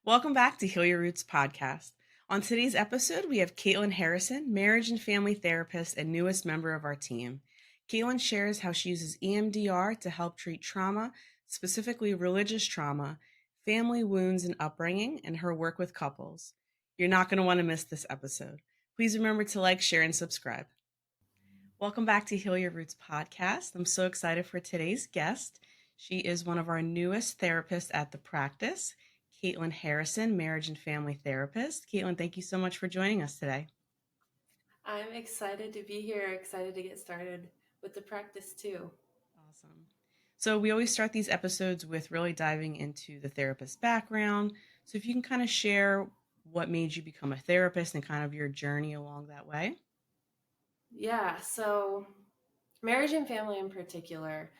Welcome back to Heal Your Roots podcast. On today's episode, we have Caitlin Harrison, marriage and family therapist and newest member of our team. Caitlin shares how she uses EMDR to help treat trauma, specifically religious trauma, family wounds and upbringing, and her work with couples. You're not going to want to miss this episode. Please remember to like, share, and subscribe. Welcome back to Heal Your Roots podcast. I'm so excited for today's guest. She is one of our newest therapists at the practice, Caitlin Harrison, marriage and family therapist. Caitlin, thank you so much for joining us today. I'm excited to be here, excited to get started with the practice too. Awesome. So we always start these episodes with really diving into the therapist's background. So if you can kind of share what made you become a therapist and kind of your journey along that way. Yeah, so marriage and family in particular,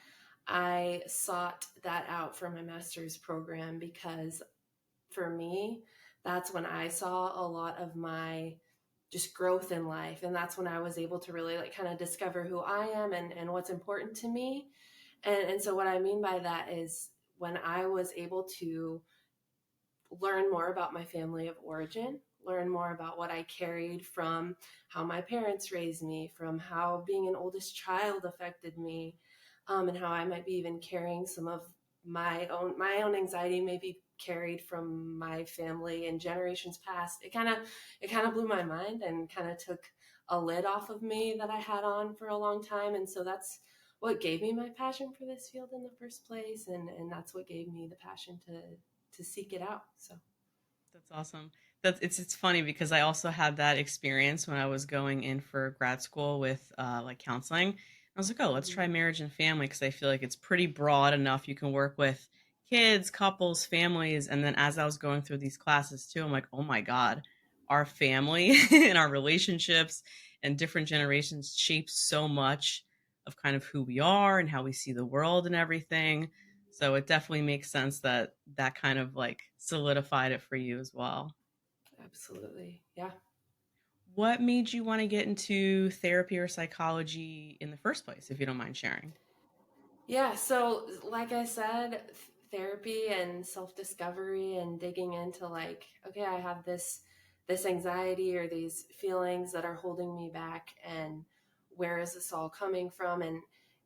I sought that out for my master's program because for me, that's when I saw a lot of my just growth in life. And that's when I was able to really kind of discover who I am and what's important to me. And so what I mean by that is when I was able to learn more about my family of origin, learn more about what I carried from how my parents raised me, from how being an oldest child affected me, and how I might be even carrying some of my own anxiety, maybe carried from my family in generations past. It kind of blew my mind and kind of took a lid off of me that I had on for a long time. And so that's what gave me my passion for this field in the first place, and that's what gave me the passion to seek it out. So That's awesome. It's funny because I also had that experience when I was going in for grad school with like counseling. I was like, oh, let's try marriage and family because I feel like it's pretty broad enough. You can work with kids, couples, families, and then as I was going through these classes too, I'm like, oh my god, our family and our relationships and different generations shape so much of kind of who we are and how we see the world and everything. So it definitely makes sense that that kind of like solidified it for you as well. absolutely, yeah. What made you want to get into therapy or psychology in the first place, if you don't mind sharing? Yeah, so like I said, therapy and self-discovery and digging into okay, I have this anxiety or these feelings that are holding me back, and where is this all coming from? And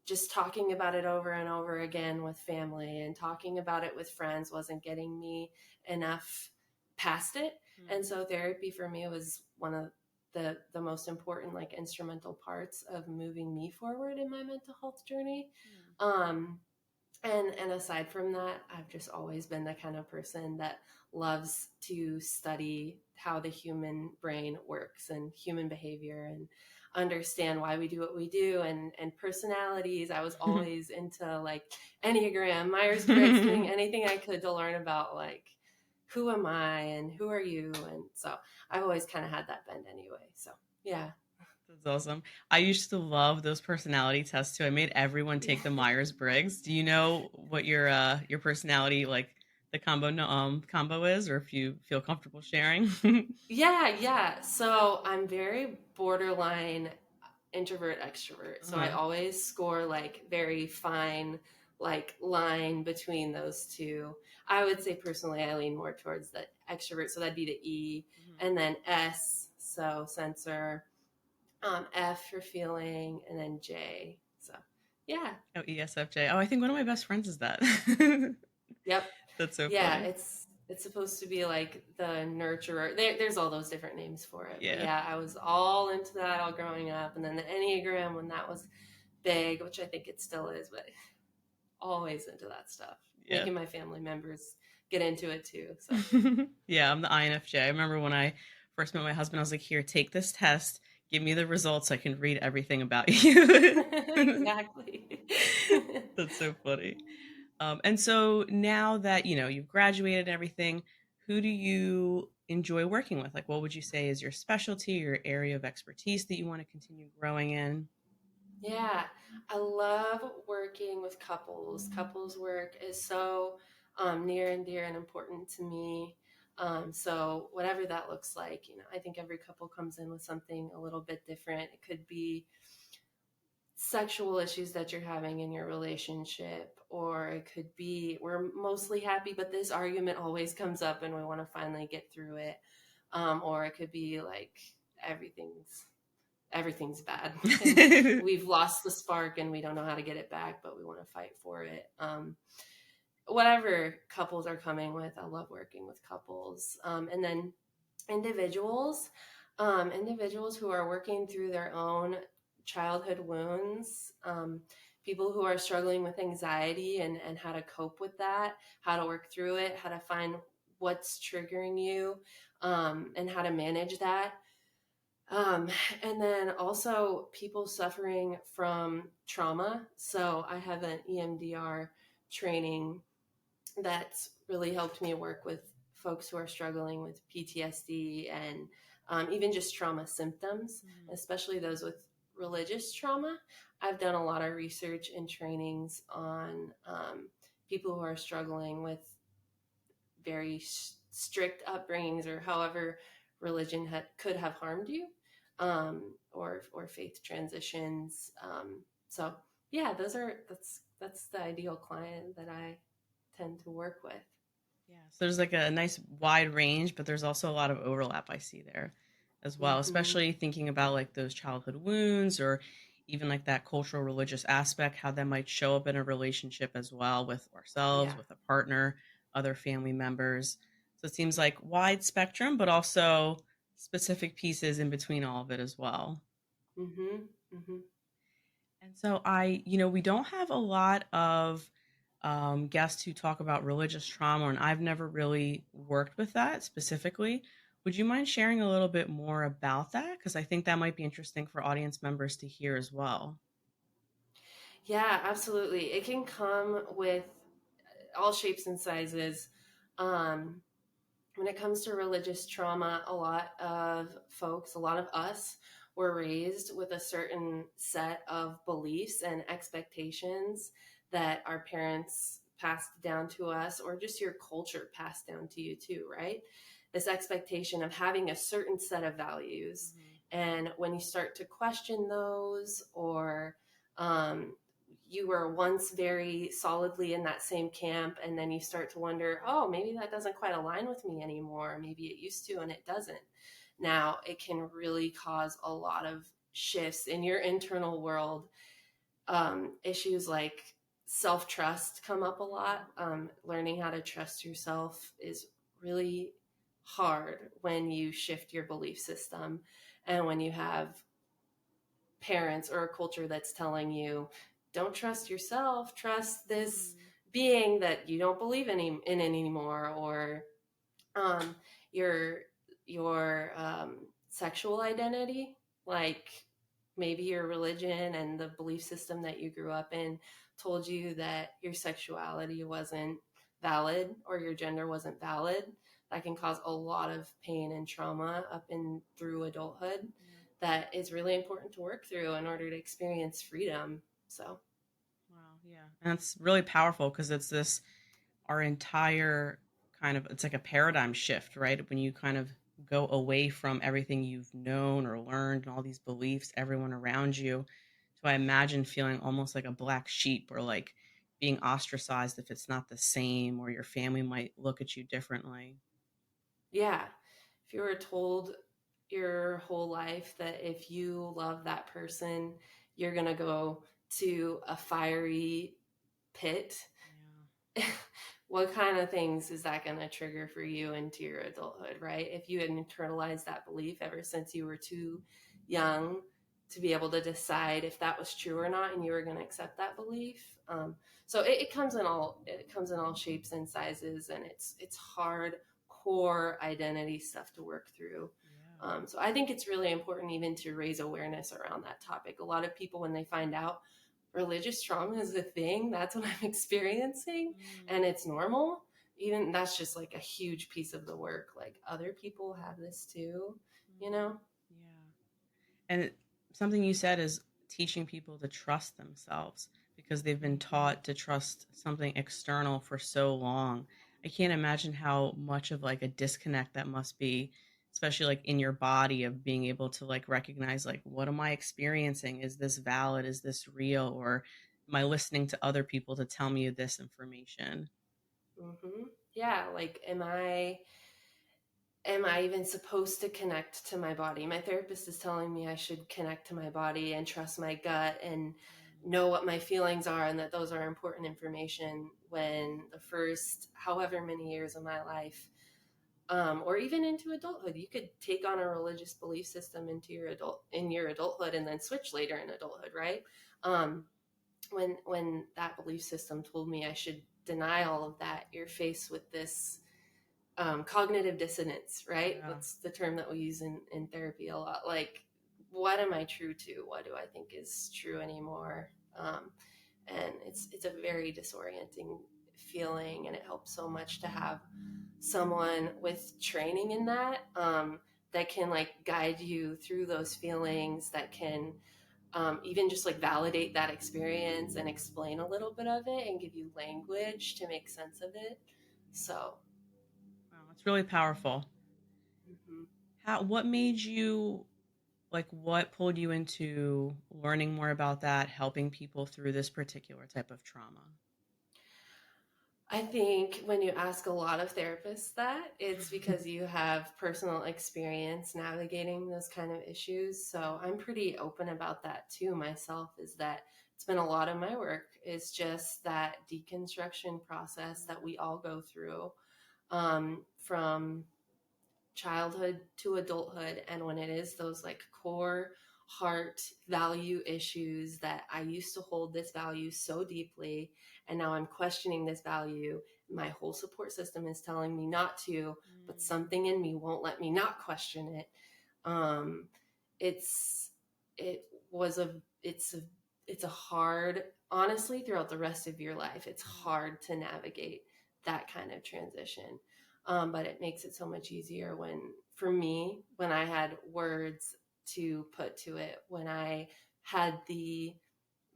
just talking about it over and over again with family and talking about it with friends wasn't getting me enough past it. And so therapy for me was one of the most important instrumental parts of moving me forward in my mental health journey. um and aside from that, I've just always been the kind of person that loves to study how the human brain works and human behavior and understand why we do what we do, and personalities. I was always into Enneagram, Myers-Briggs, doing anything I could to learn about who am I and who are you. And so I've always kind of had that bend anyway. So yeah. That's awesome. I used to love those personality tests too. I made everyone Yeah. take the Myers-Briggs. Do you know what your personality like the combo is, or if you feel comfortable sharing? Yeah. So I'm very borderline introvert extrovert. So I Uh-huh. always score very fine line between those two. I would say personally I lean more towards the extrovert, so that'd be the E, Mhm. and then S, so sensor, F for feeling, and then J. So yeah. Oh, ESFJ. Oh, I think one of my best friends is that. Yep. That's so Yeah, funny. it's supposed to be like the nurturer. There's all those different names for it. But Yeah. yeah, I was all into that all growing up. And then the Enneagram when that was big, which I think it still is, but always into that stuff. Yeah. Making my family members get into it too. So Yeah, I'm the INFJ. I remember when I first met my husband, I was like, here, take this test, give me the results so I can read everything about you. exactly. That's so funny. And so now that, you've graduated and everything, who do you enjoy working with? Like, what would you say is your specialty, your area of expertise that you want to continue growing in? Yeah, I love working with couples. Couples work is so near and dear and important to me. So whatever that looks like, I think every couple comes in with something a little bit different. It could be sexual issues that you're having in your relationship, or it could be we're mostly happy, but this argument always comes up and we want to finally get through it. Or it could be like everything's everything's bad and we've lost the spark and we don't know how to get it back, but we want to fight for it. Whatever couples are coming with, I love working with couples. And then individuals, individuals who are working through their own childhood wounds, people who are struggling with anxiety and how to cope with that, how to work through it, how to find what's triggering you, and how to manage that. Um, and then also people suffering from trauma. So I have an EMDR training that's really helped me work with folks who are struggling with PTSD and even just trauma symptoms, especially those with religious trauma. I've done a lot of research and trainings on people who are struggling with very strict upbringings or however religion could have harmed you, or faith transitions. So yeah, that's the ideal client that I tend to work with. Yeah. So there's like a nice wide range, but there's also a lot of overlap I see there as well, Mm-hmm. especially thinking about like those childhood wounds or even like that cultural religious aspect, how that might show up in a relationship as well with ourselves, Yeah. with a partner, other family members. So it seems like wide spectrum, but also specific pieces in between all of it as well. Mm-hmm. Mm-hmm. And so we don't have a lot of guests who talk about religious trauma, and I've never really worked with that specifically. Would you mind sharing a little bit more about that? Because I think that might be interesting for audience members to hear as well. Yeah, absolutely. It can come with all shapes and sizes. Um, when it comes to religious trauma, a lot of folks, a lot of us, were raised with a certain set of beliefs and expectations that our parents passed down to us, or just your culture passed down to you too, right? This expectation of having a certain set of values. Mhm. And when you start to question those, or um, you were once very solidly in that same camp, and then you start to wonder, oh, maybe that doesn't quite align with me anymore, maybe it used to and it doesn't now, it can really cause a lot of shifts in your internal world. Issues like self-trust come up a lot. Learning how to trust yourself is really hard when you shift your belief system, and when you have parents or a culture that's telling you, don't trust yourself, trust this Mhm. being that you don't believe in anymore, or um, your sexual identity, like maybe your religion and the belief system that you grew up in told you that your sexuality wasn't valid or your gender wasn't valid. That can cause a lot of pain and trauma up and through adulthood Yeah. that is really important to work through in order to experience freedom. So Wow. Yeah. And it's really powerful because it's this our entire kind of it's like a paradigm shift, right? When you kind of go away from everything you've known or learned and all these beliefs, everyone around you. So I imagine feeling almost like a black sheep or like being ostracized if it's not the same or your family might look at you differently. yeah, if you were told your whole life that if you love that person, you're going to go to a fiery pit, what kind of things is that going to trigger for you into your adulthood, right? If you had internalized that belief ever since you were too young to be able to decide if that was true or not, and you were going to accept that belief. So it comes in all shapes and sizes, and it's hard core identity stuff to work through. Yeah. So I think it's really important even to raise awareness around that topic. A lot of people, when they find out religious trauma is a thing, that's what I'm experiencing, Mm. and it's normal, even that's just like a huge piece of the work, like other people have this too, you Mm. know. Yeah. And something you said is teaching people to trust themselves because they've been Mm-hmm. taught to trust something external for so long. I can't imagine how much of like a disconnect that must be, especially like in your body, of being able to like recognize like, what am I experiencing? Is this valid? Is this real? Or am I listening to other people to tell me this information? Yeah, like am I even supposed to connect to my body? My therapist is telling me I should connect to my body and trust my gut and know what my feelings are, and that those are important information, when the first however many years of my life, or even into adulthood, you could take on a religious belief system into your adulthood and then switch later in adulthood, right? um, when that belief system told me I should deny all of that, you're faced with this cognitive dissonance, right? Yeah. That's the term that we use in therapy a lot. Like, what am I true to? What do I think is true anymore? And it's a very disorienting feeling, and it helps so much to have someone with training in that, that can like guide you through those feelings, that can even just like validate that experience and explain a little bit of it and give you language to make sense of it. So Wow, it's really powerful. mhm. What made you, like, what pulled you into learning more about that, helping people through this particular type of trauma? I think when you ask a lot of therapists that, it's because you have personal experience navigating those kind of issues. So I'm pretty open about that too myself, is that it's been a lot of my work, is just that deconstruction process that we all go through, from childhood to adulthood. And when it is those like core heart value issues, that I used to hold this value so deeply, and now I'm questioning this value, my whole support system is telling me not to, but Mm, something in me won't let me not question it. um it's it was a it's a it's a hard, honestly, throughout the rest of your life, it's mm, hard to navigate that kind of transition. But it makes it so much easier when, for me, when I had words to put to it, when I had the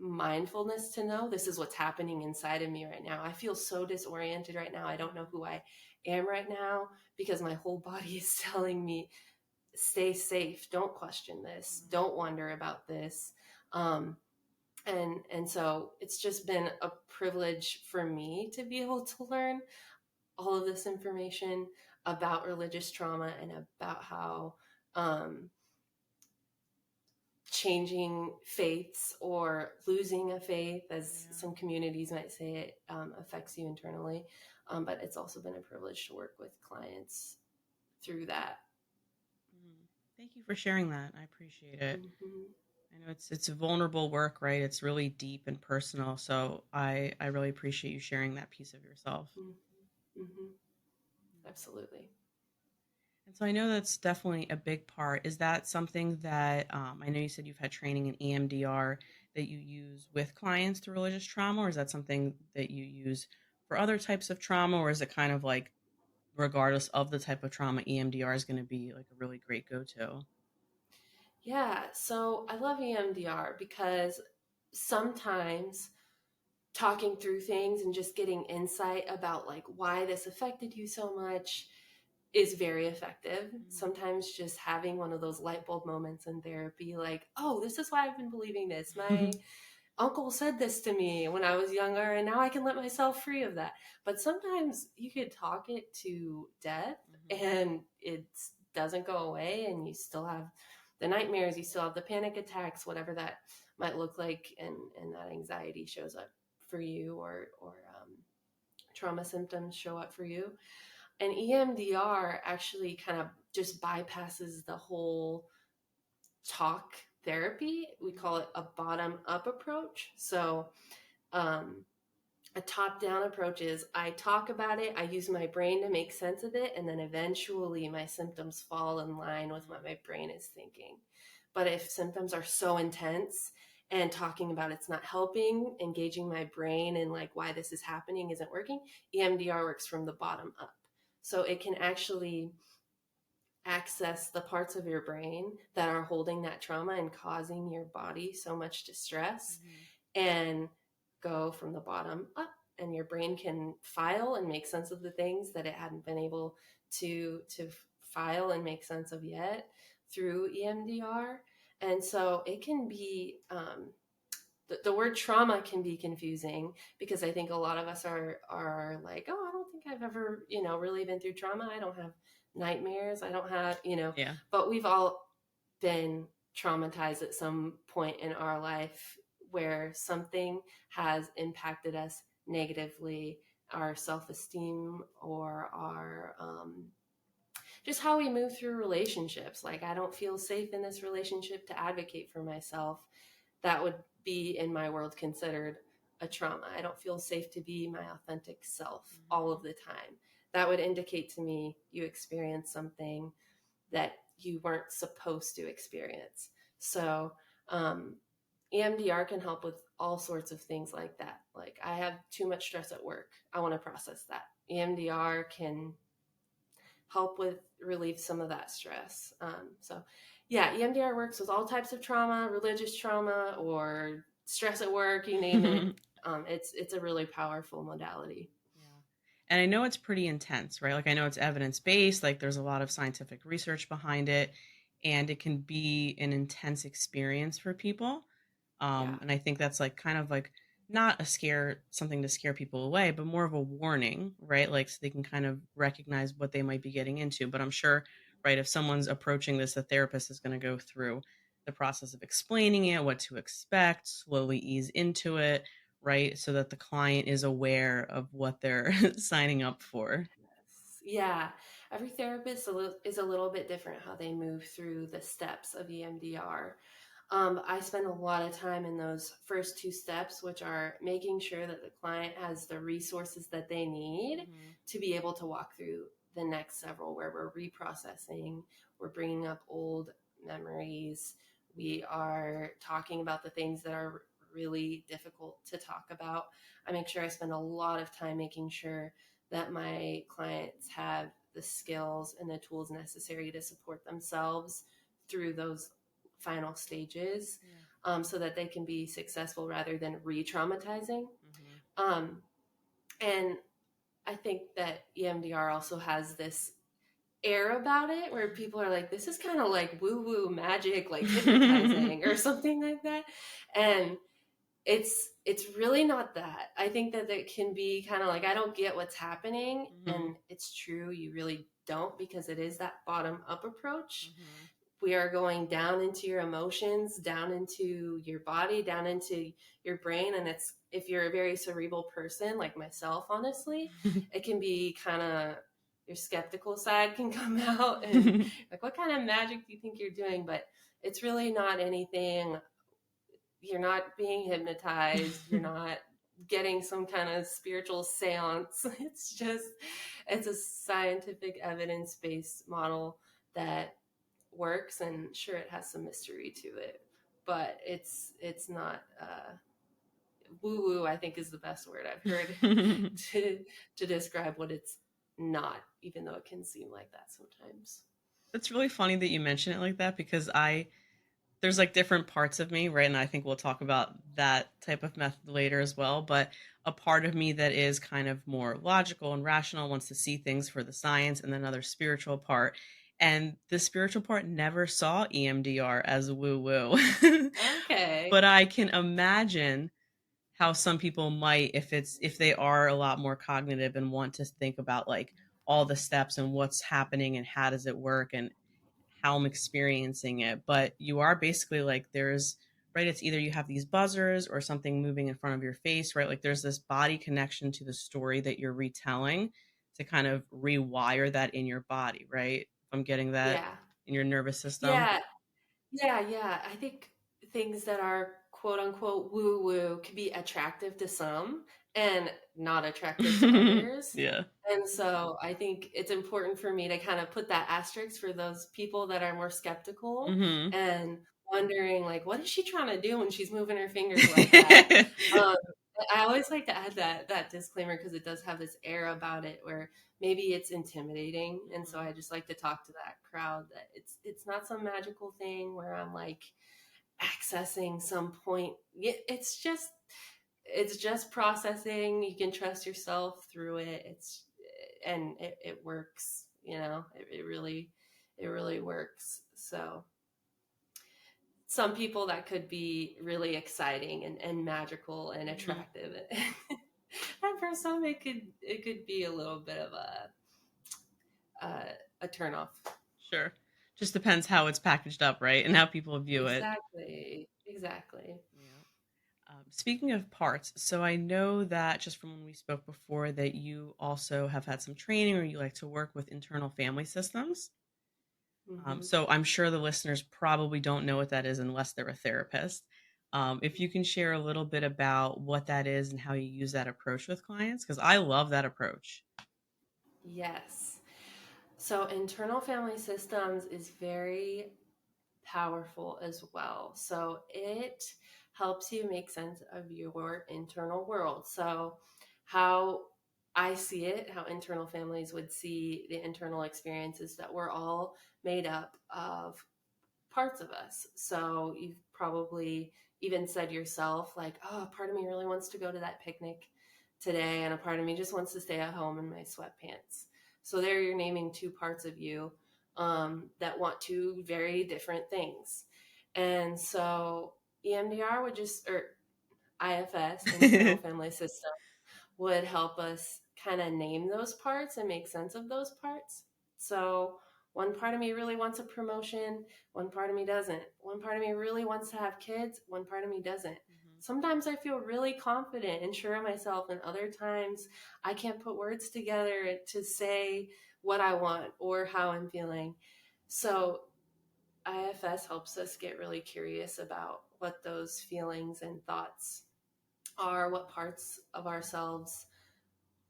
mindfulness to know this is what's happening inside of me right now. I feel so disoriented right now. I don't know who I am right now, because my whole body is telling me, stay safe, don't question this, mm. don't wonder about this. And so it's just been a privilege for me to be able to learn all of this information about religious trauma, and about how um, changing faiths, or losing a faith, as Yeah. some communities might say it, affects you internally. But it's also been a privilege to work with clients through that. Mm. Thank you for sharing that. I appreciate it. Mm-hmm. I know it's vulnerable work, right? It's really deep and personal. So I really appreciate you sharing that piece of yourself. Mm-hmm. Mm-hmm. Absolutely. And so I know that's definitely a big part. Is that something that I know you said you've had training in EMDR that you use with clients through religious trauma, or is that something that you use for other types of trauma, or is it kind of like regardless of the type of trauma, EMDR is going to be like a really great go to? Yeah, so I love EMDR because sometimes talking through things and just getting insight about like why this affected you so much is very effective. Sometimes just having one of those light bulb moments in therapy, like, oh, this is why I've been believing this. My uncle said this to me when I was younger, and now I can let myself free of that. But sometimes you could talk it to death and it doesn't go away, and you still have the nightmares, you still have the panic attacks, whatever that might look like, and that anxiety shows up for you, or trauma symptoms show up for you. And EMDR actually kind of just bypasses the whole talk therapy. We call it a bottom up approach. So, um, a top down approach is I talk about it, I use my brain to make sense of it, and then eventually my symptoms fall in line with what my brain is thinking. But if symptoms are so intense and talking about it's not helping, engaging my brain and like why this is happening isn't working, EMDR works from the bottom up. So it can actually access the parts of your brain that are holding that trauma and causing your body so much distress, Mhm. and go from the bottom up, and your brain can file and make sense of the things that it hadn't been able to file and make sense of yet through EMDR. And so it can be, the word trauma can be confusing because I think a lot of us are like, oh, I don't think I've ever, really been through trauma. I don't have nightmares. I don't have, Yeah. but we've all been traumatized at some point in our life where something has impacted us negatively, our self-esteem or our just how we move through relationships. Like, I don't feel safe in this relationship to advocate for myself. That would be, in my world, considered a trauma. I don't feel safe to be my authentic self all of the time. That would indicate to me you experienced something that you weren't supposed to experience. So, EMDR can help with all sorts of things like that. Like, I have too much stress at work. I want to process that. EMDR can help with relieve some of that stress. So, yeah, EMDR works with all types of trauma, religious trauma, or stress at work, you name it. It's a really powerful modality. Yeah. And I know it's pretty intense, right? Like I know it's evidence based, like there's a lot of scientific research behind it, and it can be an intense experience for people. Yeah. And I think that's like kind of like not a scare, something to scare people away, but more of a warning, right? Like so they can kind of recognize what they might be getting into. But I'm sure, right, if someone's approaching this, the therapist is going to go through the process of explaining it, what to expect, slowly ease into it, right? So that the client is aware of what they're signing up for. Yeah, every therapist is a little bit different how they move through the steps of EMDR. I spend a lot of time in those first two steps, which are making sure that the client has the resources that they need Mm-hmm. to be able to walk through the next several, where we're reprocessing, we're bringing up old memories, we are talking about the things that are really difficult to talk about. I make sure I spend a lot of time making sure that my clients have the skills and the tools necessary to support themselves through those final stages, Yeah. so that they can be successful rather than re-traumatizing. Mm-hmm. Um, and I think that EMDR also has this air about it where people are like, this is kind of like woo-woo magic, like hypnotizing or something like that. And it's really not that. I think that it can be kind of like, I don't get what's happening. Mm-hmm. And it's true, you really don't, because it is that bottom up approach. Mm-hmm. We are going down into your emotions, down into your body, down into your brain. And it's, if you're a very cerebral person like myself, honestly, it can be kind of, your skeptical side can come out and like, what kind of magic do you think you're doing? But it's really not anything. You're not being hypnotized. You're not getting some kind of spiritual seance. It's a scientific evidence based model that works, and sure, it has some mystery to it, but it's not woo woo. I think is the best word I've heard to to describe what it's not, even though it can seem like that sometimes. It's really funny that you mention it like that because there's like different parts of me, right? And I think we'll talk about that type of method later as well. But a part of me that is kind of more logical and rational wants to see things for the science, and then another spiritual part. And the spiritual part never saw EMDR as woo woo. Okay. But I can imagine how some people might if they are a lot more cognitive and want to think about like all the steps and what's happening and how does it work and how I'm experiencing it. But you are basically like there's right, it's either you have these buzzers or something moving in front of your face, right? Like there's this body connection to the story that you're retelling to kind of rewire that in your body, right? If I'm getting that Yeah. in your nervous system. Yeah. Yeah. I think things that are quote unquote woo woo can be attractive to some and not attractive to others. Yeah. And so I think it's important for me to kind of put that asterisk for those people that are more skeptical Mhm. and wondering, like, what is she trying to do when she's moving her fingers like that? Um, I always like to add that disclaimer because it does have this air about it where maybe it's intimidating, and so Mhm. I just like to talk to that crowd that it's not some magical thing where I'm like accessing some point. It's just processing. You can trust yourself through it. It works. It really. it really works. So some people that could be really exciting and magical and Mm-hmm. attractive. And for some it could be a little bit of a turn off. Sure. Just depends how it's packaged up, right? And how people view it. Exactly. Yeah. Speaking of parts, so I know that just from when we spoke before that you also have had some training or you like to work with internal family systems. Hmm. So I'm sure the listeners probably don't know what that is unless they're a therapist. If you can share a little bit about what that is and how you use that approach with clients, because I love that approach. Yes. So internal family systems is very powerful as well. So it helps you make sense of your internal world. So, how I see it, how internal families would see the internal experiences, that we're all made up of parts of us. So you've probably even said yourself, like, oh, part of me really wants to go to that picnic today, and a part of me just wants to stay at home in my sweatpants. So there you're naming two parts of you that want two very different things. And so EMDR would just, or IFS, internal family system, would help us kind of name those parts and make sense of those parts. So, one part of me really wants a promotion, one part of me doesn't. One part of me really wants to have kids, one part of me doesn't. Mhm. Sometimes I feel really confident and sure of myself, and other times I can't put words together to say what I want or how I'm feeling. So, IFS helps us get really curious about what those feelings and thoughts are, what parts of ourselves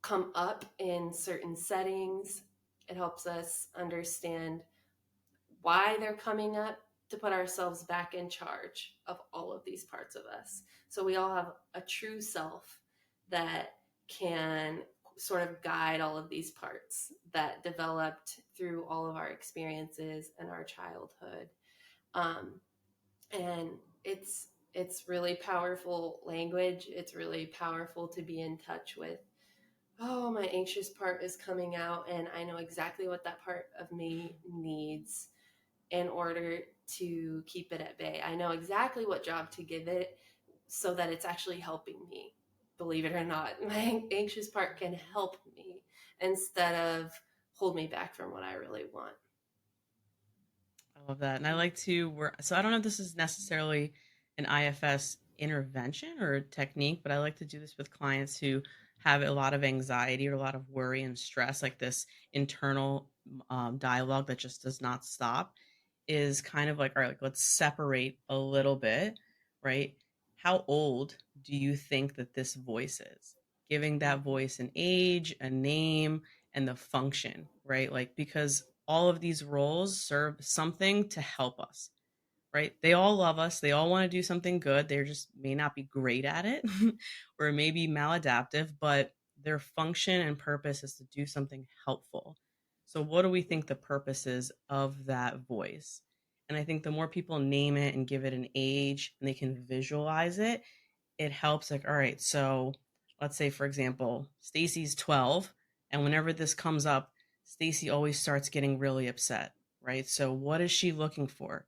come up in certain settings. It helps us understand why they're coming up, to put ourselves back in charge of all of these parts of us. So we all have a true self that can sort of guide all of these parts that developed through all of our experiences and our childhood. Um, and it's really powerful language. It's really powerful to be in touch with, oh, my anxious part is coming out, and I know exactly what that part of me needs in order to keep it at bay. I know exactly what job to give it so that it's actually helping me. Believe it or not, my anxious part can help me instead of hold me back from what I really want. I love that. And I like to work. So I don't know if this is necessarily an IFS intervention or technique, but I like to do this with clients who have a lot of anxiety or a lot of worry and stress, like this internal dialogue that just does not stop. Is kind of like, all right, like, let's separate a little bit, right? How old do you think that this voice is? Giving that Mm-hmm. voice an age, a name, and the function, right? Like, because all of these roles serve something to help us, right? They all love us. They all want to do something good. They just may not be great at it or maybe maladaptive, but their function and purpose is to do something helpful. So, what do we think the purpose is of that voice? And I think the more people name it and give it an age and they can visualize it, it helps. Like, all right, so let's say, for example, Stacy's 12, and whenever this comes up, Stacy always starts getting really upset, right? So, what is she looking for?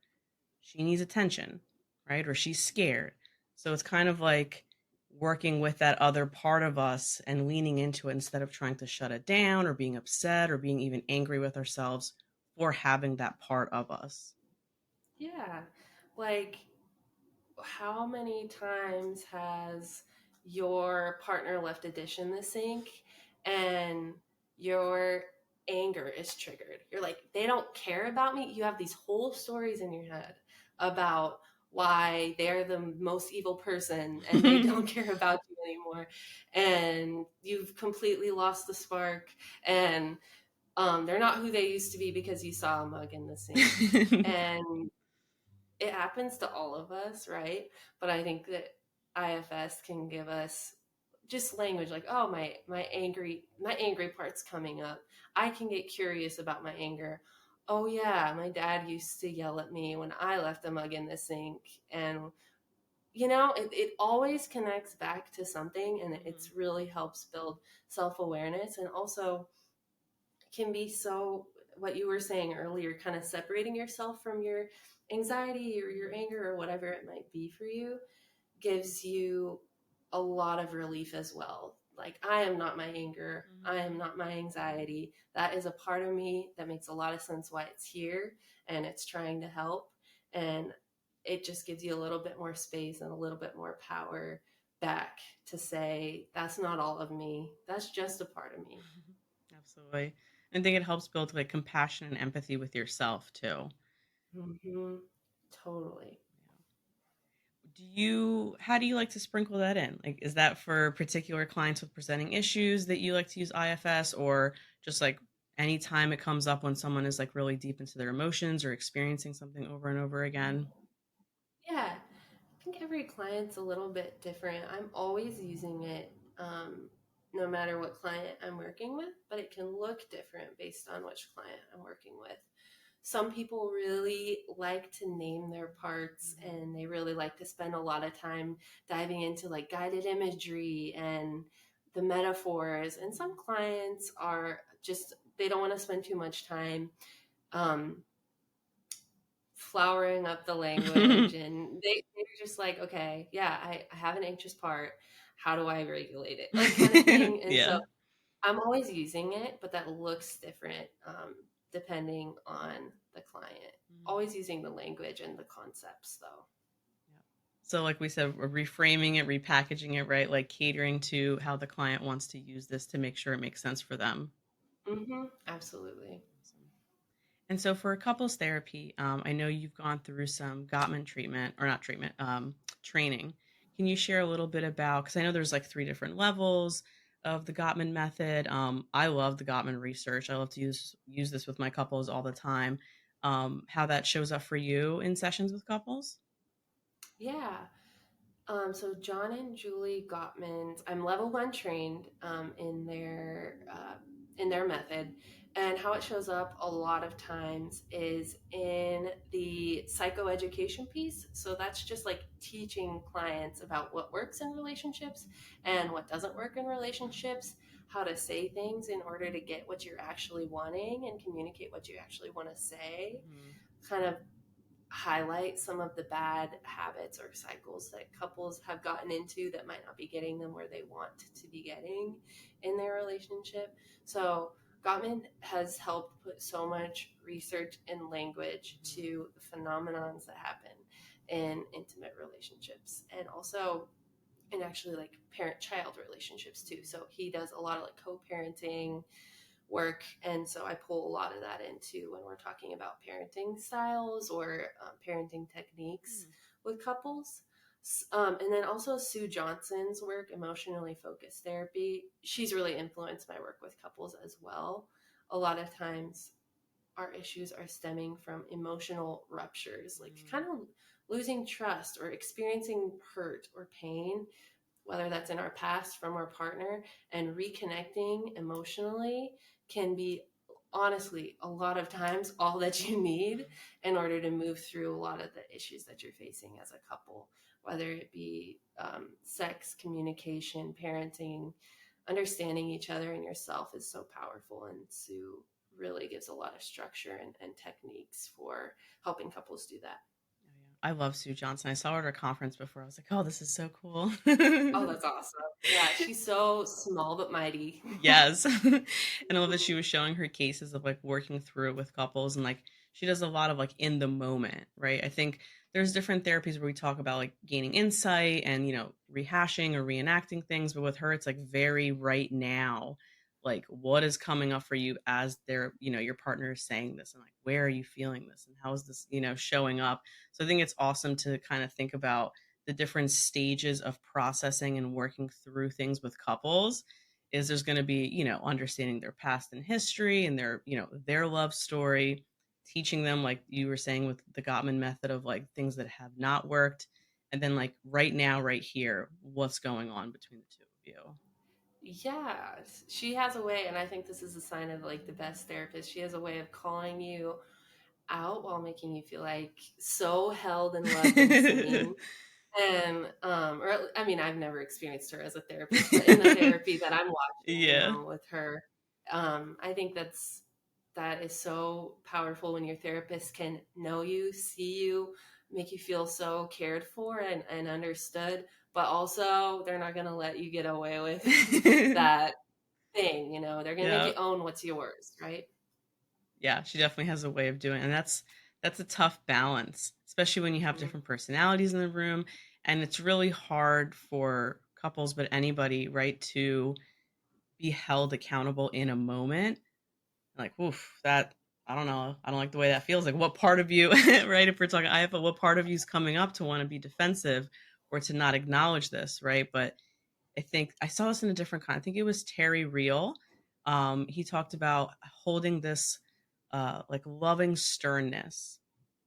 She needs attention, right? Or she's scared. So it's kind of like working with that other part of us and leaning into it instead of trying to shut it down or being upset or being even angry with ourselves for having that part of us. Yeah. Like, how many times has your partner left a dish in the sink and your anger is triggered? You're like, they don't care about me. You have these whole stories in your head about why they're the most evil person and they don't care about you anymore. And you've completely lost the spark. And they're not who they used to be because you saw a mug in the sink. And it happens to all of us, right? But I think that IFS can give us just language like, oh, my angry part's coming up. I can get curious about my anger. Oh yeah, my dad used to yell at me when I left a mug in the sink. And it always connects back to something, and Mhm. it's really helps build self-awareness, and also can be so what you were saying earlier, kind of separating yourself from your anxiety or your anger or whatever it might be for you, gives you a lot of relief as well. Like, I am not my anger. I am not my anxiety. That is a part of me that makes a lot of sense why it's here and it's trying to help. And it just gives you a little bit more space and a little bit more power back to say, that's not all of me. That's just a part of me. Absolutely. I think it helps build like compassion and empathy with yourself too. Mm-hmm. Totally. How do you like to sprinkle that in? Like, is that for particular clients with presenting issues that you like to use IFS, or just like anytime it comes up when someone is like really deep into their emotions or experiencing something over and over again? Yeah. I think every client's a little bit different. I'm always using it, no matter what client I'm working with, but it can look different based on which client I'm working with. Some people really like to name their parts, and they really like to spend a lot of time diving into like guided imagery and the metaphors. And some clients are just, they don't want to spend too much time um, flowering up the language, and they're just like, okay, yeah, I have an anxious part. How do I regulate it? Like, kind of thing. And Yeah. so I'm always using it, but that looks different depending on the client. Always using the language and the concepts, though. Yeah. So, like we said, we're reframing it, repackaging it, right? Like catering to how the client wants to use this to make sure it makes sense for them. Mm-hmm. Absolutely. Awesome. And so, for couples therapy, I know you've gone through some Gottman treatment, or not treatment, training. Can you share a little bit about? Because I know there's like three different levels of the Gottman method. I love the Gottman research. I love to use this with my couples all the time. How that shows up for you in sessions with couples? Yeah. So John and Julie Gottman's, I'm level one trained in their method, and how it shows up a lot of times is in the psychoeducation piece. So that's just like teaching clients about what works in relationships and what doesn't work in relationships, how to say things in order to get what you're actually wanting and communicate what you actually want to say, Mhm. kind of highlight some of the bad habits or cycles that couples have gotten into that might not be getting them where they want to be getting in their relationship. So Gottman has helped put so much research and language to the phenomenons that happen in intimate relationships, and also in actually like parent-child relationships too. So he does a lot of like co-parenting work. And so I pull a lot of that into when we're talking about parenting styles or parenting techniques with couples. And then also Sue Johnson's work, emotionally focused therapy. She's really influenced my work with couples as well. A lot of times our issues are stemming from emotional ruptures, like kind of losing trust or experiencing hurt or pain, whether that's in our past from our partner, and reconnecting emotionally can be honestly a lot of times all that you need in order to move through a lot of the issues that you're facing as a couple, whether it be sex, communication, parenting. Understanding each other and yourself is so powerful, and Sue really gives a lot of structure and techniques for helping couples do that. Oh, yeah. I love Sue Johnson. I saw her at a conference before. I was like, oh, this is so cool. Oh, that's awesome. Yeah, she's so small but mighty. Yes. And I love that she was showing her cases of like working through it with couples, and like she does a lot of like in the moment, right? I think there's different therapies where we talk about like gaining insight and, rehashing or reenacting things, but with her it's like very right now. Like what is coming up for you as your partner is saying this, and like where are you feeling this and how is this, showing up? So I think it's awesome to kind of think about the different stages of processing and working through things with couples. Is there's going to be, understanding their past and history and their love story, teaching them, like you were saying with the Gottman method, of like things that have not worked, and then like right now, right here, what's going on between the two of you. Yeah, she has a way, and I think this is a sign of like the best therapist. She has a way of calling you out while making you feel like so held and loved and seen. And or I mean, I've never experienced her as a therapist, but in the therapy that I'm watching, Yeah. with her, I think that is so powerful when your therapist can know you, see you, make you feel so cared for and understood, but also they're not going to let you get away with that thing, you know, they're going to make Yeah. you own what's yours, right? Yeah, she definitely has a way of doing it. And that's a tough balance, especially when you have Mm-hmm. different personalities in the room. And it's really hard for couples, but anybody, right, to be held accountable in a moment. Like, oof, that I don't know. I don't like the way that feels. Like what part of you, right? If we're talking IFL, what part of you is coming up to want to be defensive or to not acknowledge this, right? But I think I saw this in a different kind. I think it was Terry Real. He talked about holding this like loving sternness,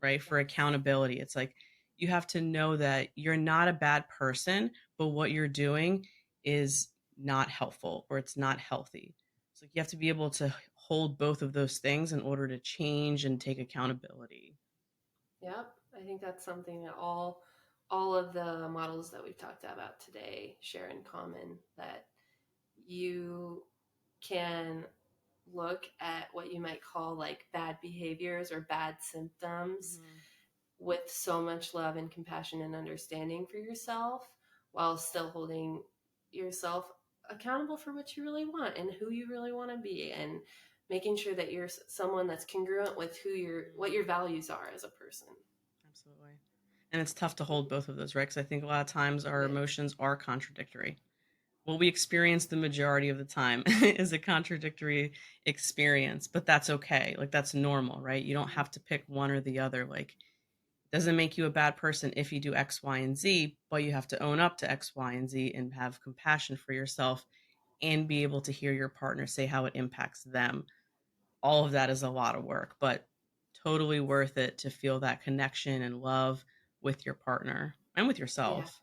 right? For Yes. accountability. It's like you have to know that you're not a bad person, but what you're doing is not helpful or it's not healthy. So you have to be able to hold both of those things in order to change and take accountability. Yep. I think that's something that all of the models that we've talked about today share in common, that you can look at what you might call like bad behaviors or bad symptoms Mm-hmm. with so much love and compassion and understanding for yourself, while still holding yourself accountable for what you really want and who you really want to be, and making sure that you're someone that's congruent with who your what your values are as a person. Absolutely. And it's tough to hold both of those, right? Because I think a lot of times It our is. emotions are contradictory. What we experience the majority of the time is a contradictory experience, but that's okay. Like that's normal, right? You don't Mhm. have to pick one or the other. Like it doesn't make you a bad person if you do X, Y, and Z, but you have to own up to X, Y, and Z and have compassion for yourself and be able to hear your partner say how it impacts them. All of that is a lot of work, but totally worth it to feel that connection and love with your partner and with Yeah. yourself.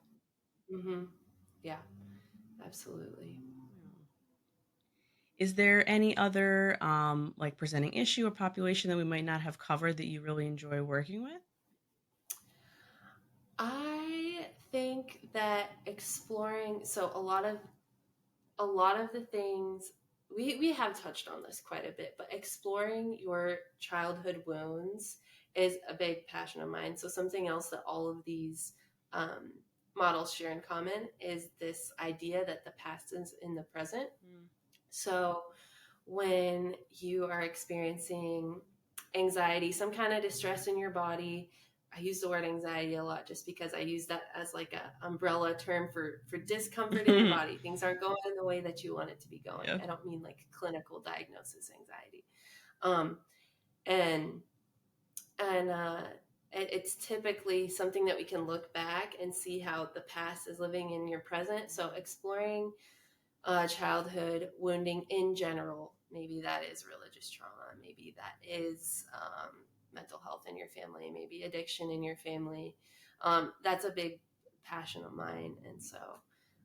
Mm-hmm. Yeah. Absolutely. Yeah. Is there any other like presenting issue or population that we might not have covered that you really enjoy working with? I think that exploring, so a lot of the things we have touched on this quite a bit, but exploring your childhood wounds is a big passion of mine. So something else that all of these um, models share in common is this idea that the past is in the present. Mm. So when you are experiencing anxiety, some kind of distress in your body. I use the word anxiety a lot just because I use that as like a umbrella term for discomfort in your body. Things aren't going in the way that you want it to be going. Yeah. I don't mean like clinical diagnosis anxiety. Um, and and it's typically something that we can look back and see how the past is living in your present. So exploring childhood wounding in general. Maybe that is religious trauma. Maybe that is mental health in your family. Maybe addiction in your family. That's a big passion of mine, and so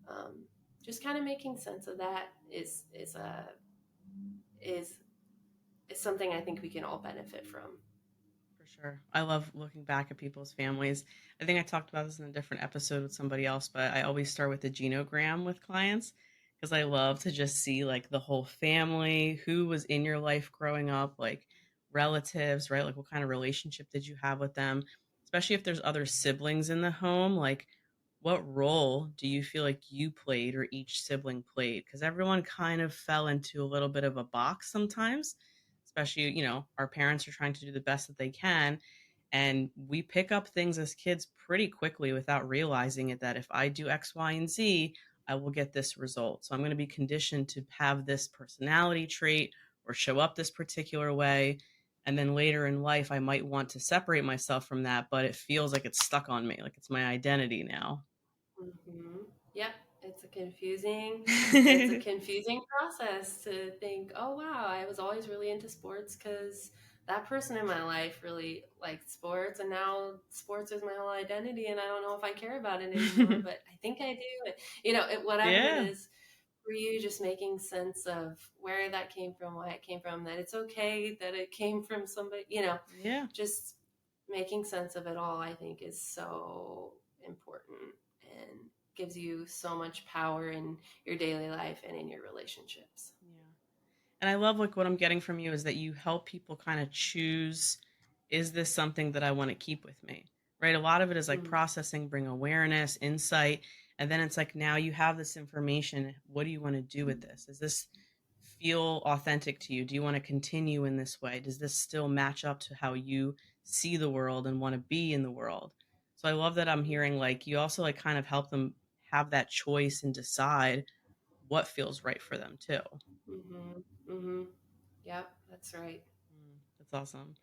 um, just kind of making sense of that is is something I think we can all benefit from. For sure. I love looking back at people's families. I think I talked about this in a different episode with somebody else, but I always start with the genogram with clients because I love to just see like the whole family, who was in your life growing up, like relatives, right? Like what kind of relationship did you have with them? Especially if there's other siblings in the home, like what role do you feel like you played or each sibling played? Because everyone kind of fell into a little bit of a box sometimes, especially, our parents are trying to do the best that they can. And we pick up things as kids pretty quickly without realizing it that if I do X, Y, and Z, I will get this result. So I'm going to be conditioned to have this personality trait or show up this particular way. And then later in life, I might want to separate myself from that, but it feels like it's stuck on me, like it's my identity now. Mm-hmm. Yep, it's a confusing process to think, oh wow, I was always really into sports because that person in my life really liked sports, and now sports is my whole identity, and I don't know if I care about it anymore, but I think I do. Whatever it Yeah. is for you, just making sense of where that came from, why it came from, that it's okay that it came from somebody, Yeah. just making sense of it all, I think is so important and gives you so much power in your daily life and in your relationships. Yeah. And I love like what I'm getting from you is that you help people kind of choose, is this something that I want to keep with me? Right? A lot of it is like Mm, processing, bring awareness, insight, and then it's like now you have this information. What do you want to do with this? Does this feel authentic to you? Do you want to continue in this way? Does this still match up to how you see the world and want to be in the world? So I love that I'm hearing like you also like kind of help them have that choice and decide what feels right for them too. mm-hmm, mm-hmm. Yep, that's right. That's awesome.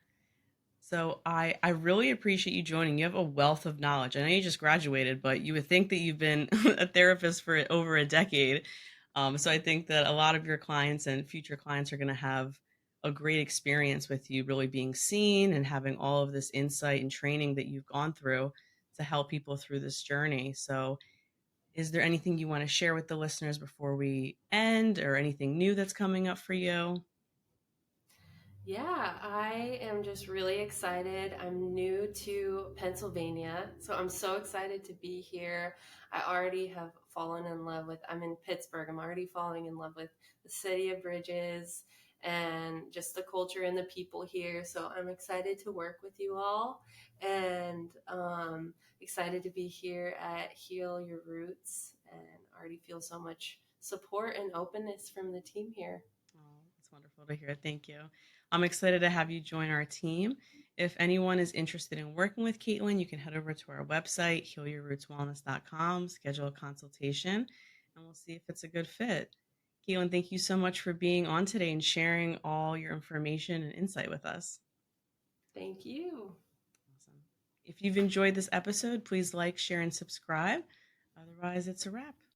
So I really appreciate you joining. You have a wealth of knowledge. I know you just graduated, but you would think that you've been a therapist for over a decade. So I think that a lot of your clients and future clients are going to have a great experience with you really being seen and having all of this insight and training that you've gone through to help people through this journey. So is there anything you want to share with the listeners before we end or anything new that's coming up for you? Yeah, I am just really excited. I'm new to Pennsylvania, so I'm so excited to be here. I already have fallen in love with, I'm in Pittsburgh. I'm already falling in love with the city of bridges and just the culture and the people here. So I'm excited to work with you all and excited to be here at Heal Your Roots and already feel so much support and openness from the team here. Oh, it's wonderful to hear. Thank you. I'm excited to have you join our team. If anyone is interested in working with Caitlin, you can head over to our website, healyourrootswellness.com, schedule a consultation, and we'll see if it's a good fit. Caitlin, thank you so much for being on today and sharing all your information and insight with us. Thank you. Awesome. If you've enjoyed this episode, please like, share, and subscribe. Otherwise, it's a wrap.